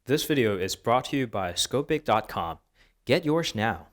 This video is brought to you by Scopic.com. Get yours now.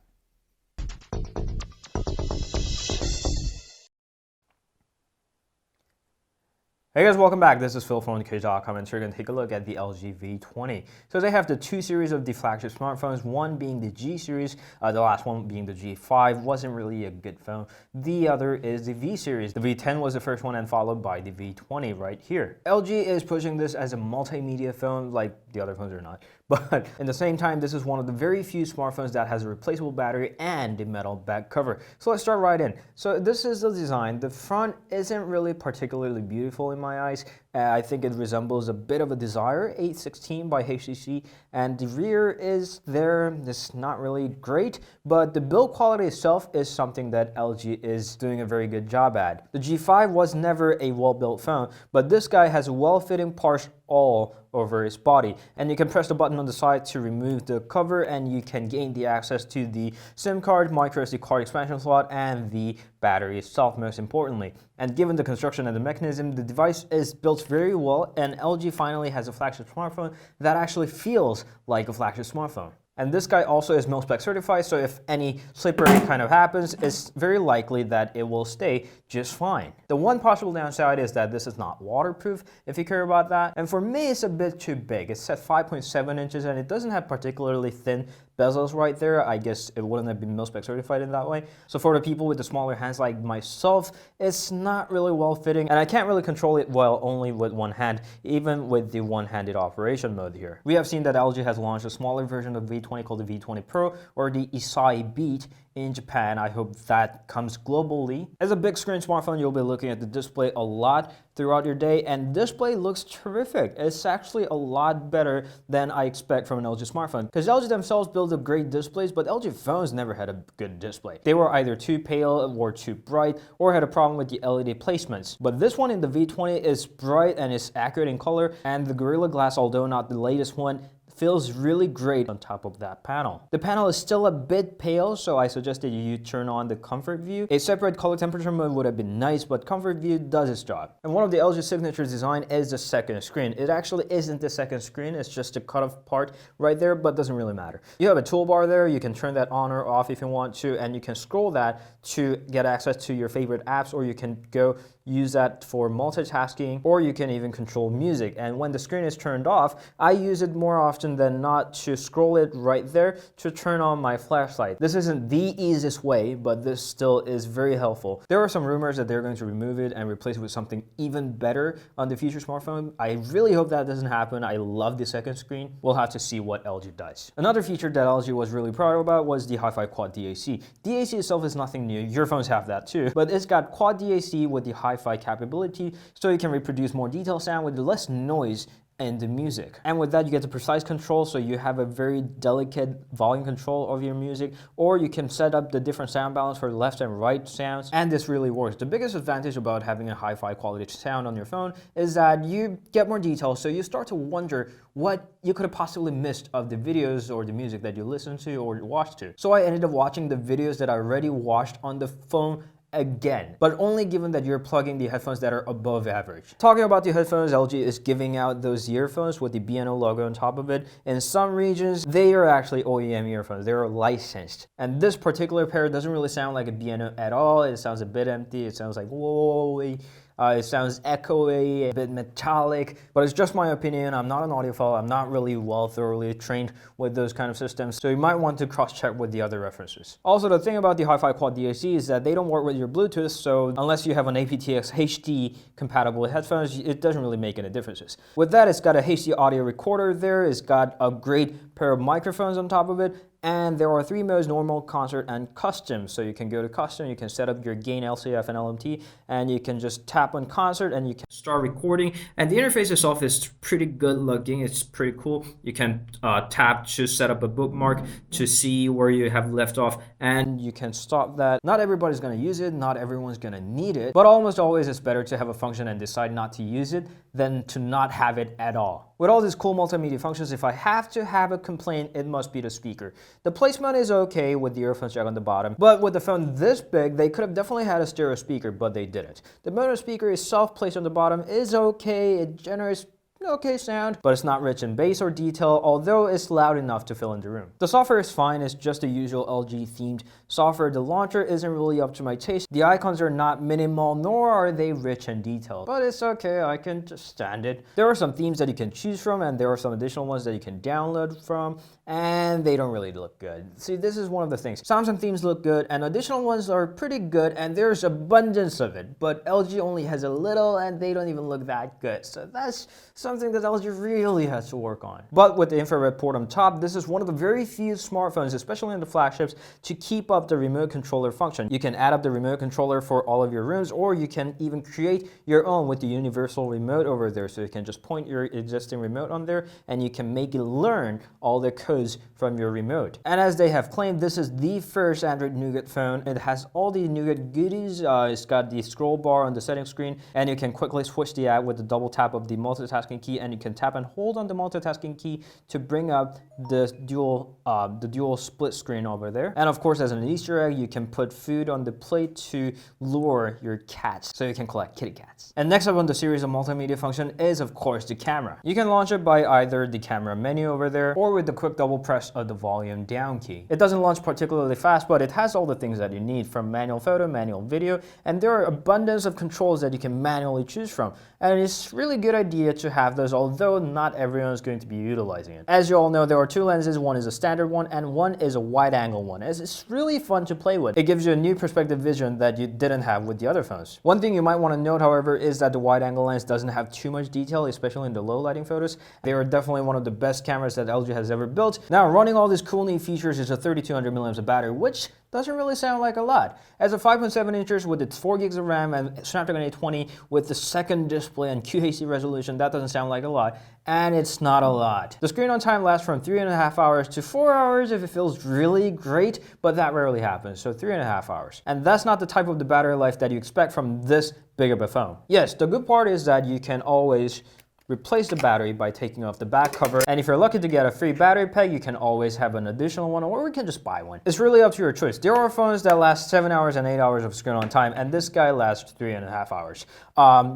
Hey guys, welcome back. This is Phil from K.com, and we're going to take a look at the LG V20. So they have the two series of the flagship smartphones, one being the G series, the last one being the G5, wasn't really a good phone. The other is the V series. The V10 was the first one and followed by the V20 right here. LG is pushing this as a multimedia phone, like the other phones are not. But at the same time, this is one of the very few smartphones that has a replaceable battery and a metal back cover. So let's start right in. So this is the design. The front isn't really particularly beautiful in my eyes. I think it resembles a bit of a Desire 816 by HTC, and the rear is there. It's not really great, but the build quality itself is something that LG is doing a very good job at. The G5 was never a well-built phone, but this guy has a well-fitting parts all over its body, and you can press the button on the side to remove the cover, and you can gain the access to the SIM card, micro SD card expansion slot, and the battery itself, most importantly. And given the construction and the mechanism, the device is built very well, and LG finally has a flagship smartphone that actually feels like a flagship smartphone. And this guy also is mil-spec certified, so if any slippery kind of happens, it's very likely that it will stay just fine. The one possible downside is that this is not waterproof, if you care about that. And for me, it's a bit too big. It's at 5.7 inches, and it doesn't have particularly thin bezels right there. I guess it wouldn't have been mil-spec certified in that way. So for the people with the smaller hands like myself, it's not really well fitting, and I can't really control it well only with one hand, even with the one-handed operation mode here. We have seen that LG has launched a smaller version of V20 called the V20 Pro, or the Isai Beat, in Japan. I hope that comes globally. As a big screen smartphone, you'll be looking at the display a lot throughout your day, and display looks terrific. It's actually a lot better than I expect from an LG smartphone, because LG themselves build up great displays, but LG phones never had a good display. They were either too pale or too bright, or had a problem with the LED placements. But this one in the V20 is bright and is accurate in color, and the Gorilla Glass, although not the latest one, feels really great on top of that panel. The panel is still a bit pale, so I suggested you turn on the comfort view. A separate color temperature mode would have been nice, but comfort view does its job. And one of the LG signature design is the second screen. It actually isn't the second screen, it's just a cut off part right there, but doesn't really matter. You have a toolbar there, you can turn that on or off if you want to, and you can scroll that to get access to your favorite apps, or you can go use that for multitasking, or you can even control music. And when the screen is turned off, I use it more often than not to scroll it right there to turn on my flashlight. This isn't the easiest way, but this still is very helpful. There are some rumors that they're going to remove it and replace it with something even better on the future smartphone. I really hope that doesn't happen. I love the second screen. We'll have to see what LG does. Another feature that LG was really proud about was the Hi-Fi Quad DAC. DAC itself is nothing new. Your phones have that too, but it's got Quad DAC with the Hi-Fi capability, so you can reproduce more detailed sound with less noise and the music. And with that, you get the precise control, so you have a very delicate volume control of your music, or you can set up the different sound balance for left and right sounds, and this really works. The biggest advantage about having a hi-fi quality sound on your phone is that you get more details, so you start to wonder what you could have possibly missed of the videos or the music that you listen to or watch to. So I ended up watching the videos that I already watched on the phone again, but only given that you're plugging the headphones that are above average. Talking about the headphones, LG is giving out those earphones with the B&O logo on top of it. In some regions, they are actually OEM earphones. They are licensed. And this particular pair doesn't really sound like a B&O at all. It sounds a bit empty. It sounds like whoa. It sounds echoey, a bit metallic, but it's just my opinion. I'm not an audiophile. I'm not really thoroughly trained with those kind of systems, so you might want to cross-check with the other references. Also, the thing about the Hi-Fi Quad DAC is that they don't work with your Bluetooth, so unless you have an aptX HD compatible headphones, it doesn't really make any differences. With that, it's got a HD audio recorder there. It's got a great pair of microphones on top of it, and there are three modes: normal, concert, and custom. So you can go to custom, you can set up your gain, LCF, and LMT, and you can just tap on concert and you can start recording. And the interface itself is pretty good looking. It's pretty cool. You can tap to set up a bookmark to see where you have left off, and you can stop that. Not everybody's going to use it, not everyone's going to need it, but almost always it's better to have a function and decide not to use it than to not have it at all. With all these cool multimedia functions, if I have to have a complaint, it must be the speaker. The placement is okay with the earphone jack on the bottom, but with the phone this big, they could have definitely had a stereo speaker, but they didn't. The mono speaker itself placed on the bottom is okay. It generates okay sound, but it's not rich in bass or detail, although it's loud enough to fill in the room. The software is fine, it's just the usual LG themed software. The launcher isn't really up to my taste. The icons are not minimal, nor are they rich and detailed, but it's okay, I can just stand it. There are some themes that you can choose from, and there are some additional ones that you can download from, and they don't really look good. See, this is one of the things. Samsung themes look good, and additional ones are pretty good, and there's abundance of it, but LG only has a little, and they don't even look that good. So that's something that LG really has to work on. But with the infrared port on top, this is one of the very few smartphones, especially in the flagships, to keep up the remote controller function. You can add up the remote controller for all of your rooms, or you can even create your own with the universal remote over there. So you can just point your existing remote on there, and you can make it learn all the codes from your remote. And as they have claimed, this is the first Android Nougat phone. It has all the Nougat goodies. It's got the scroll bar on the settings screen, and you can quickly switch the app with the double tap of the multitasking key, and you can tap and hold on the multitasking key to bring up the dual split screen over there. And of course, as an Easter egg, you can put food on the plate to lure your cats, so you can collect kitty cats. And next up on the series of multimedia function is of course the camera. You can launch it by either the camera menu over there or with the quick double press of the volume down key. It doesn't launch particularly fast, but it has all the things that you need, from manual photo, manual video, and there are abundance of controls that you can manually choose from. And it's really good idea to have those, although not everyone is going to be utilizing it. As you all know, there are two lenses. One is a standard one and one is a wide angle one. It's really fun to play with. It gives you a new perspective vision that you didn't have with the other phones. One thing you might want to note, however, is that the wide angle lens doesn't have too much detail, especially in the low lighting photos. They are definitely one of the best cameras that LG has ever built. Now, running all these cool new features is a 3200 milliamps of battery, which doesn't really sound like a lot. As a 5.7 inches with its 4 gigs of RAM and Snapdragon 820 with the second display and QHD resolution, that doesn't sound like a lot, and it's not a lot. The screen on time lasts from 3.5 hours to 4 hours if it feels really great, but that rarely happens, so 3.5 hours. And that's not the type of the battery life that you expect from this big of a phone. Yes, the good part is that you can always replace the battery by taking off the back cover, and if you're lucky to get a free battery pack, you can always have an additional one, or you can just buy one. It's really up to your choice. There are phones that last 7 hours and 8 hours of screen on time, and this guy lasts 3.5 hours.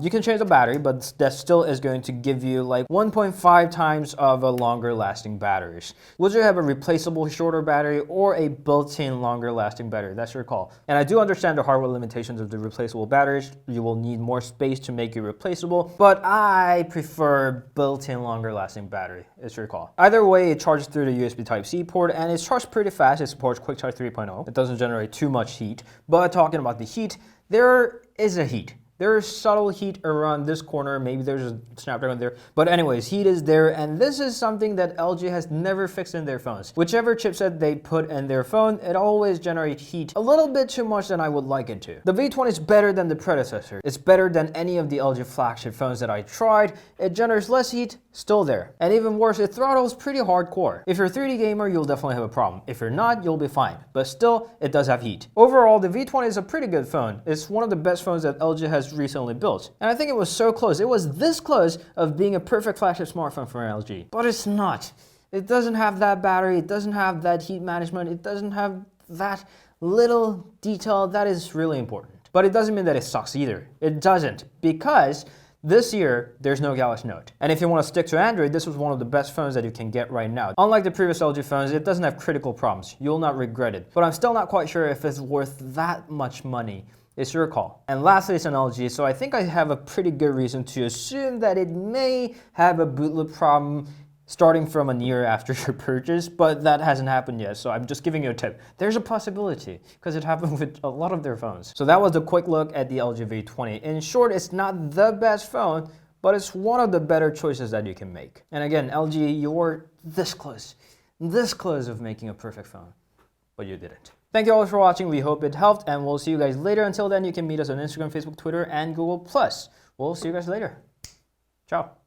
You can change the battery, but that still is going to give you like 1.5 times of a longer lasting batteries. Would you have a replaceable shorter battery or a built-in longer lasting battery? That's your call. And I do understand the hardware limitations of the replaceable batteries. You will need more space to make it replaceable, but I prefer built-in longer lasting battery. It's your call. Either way, it charges through the USB Type-C port, and it's charged pretty fast. It supports Quick Charge 3.0. It doesn't generate too much heat, but talking about the heat, there is a heat. There is subtle heat around this corner, maybe there's a Snapdragon there, but anyways, heat is there, and this is something that LG has never fixed in their phones. Whichever chipset they put in their phone, it always generates heat a little bit too much than I would like it to. The V20 is better than the predecessor. It's better than any of the LG flagship phones that I tried. It generates less heat, still there. And even worse, it throttles pretty hardcore. If you're a 3D gamer, you'll definitely have a problem. If you're not, you'll be fine. But still, it does have heat. Overall, the V20 is a pretty good phone. It's one of the best phones that LG has recently built. And I think it was so close. It was this close of being a perfect flagship smartphone for LG. But it's not. It doesn't have that battery. It doesn't have that heat management. It doesn't have that little detail that is really important. But it doesn't mean that it sucks either. It doesn't, because this year, there's no Galaxy Note. And if you want to stick to Android, this was one of the best phones that you can get right now. Unlike the previous LG phones, it doesn't have critical problems. You'll not regret it. But I'm still not quite sure if it's worth that much money. It's your call. And lastly, it's an LG, so I think I have a pretty good reason to assume that it may have a boot loop problem starting from a year after your purchase, but that hasn't happened yet, so I'm just giving you a tip. There's a possibility, because it happened with a lot of their phones. So that was the quick look at the LG V20. In short, it's not the best phone, but it's one of the better choices that you can make. And again, LG, you're this close of making a perfect phone, but you didn't. Thank you all for watching. We hope it helped, and we'll see you guys later. Until then, you can meet us on Instagram, Facebook, Twitter, and Google+. We'll see you guys later. Ciao.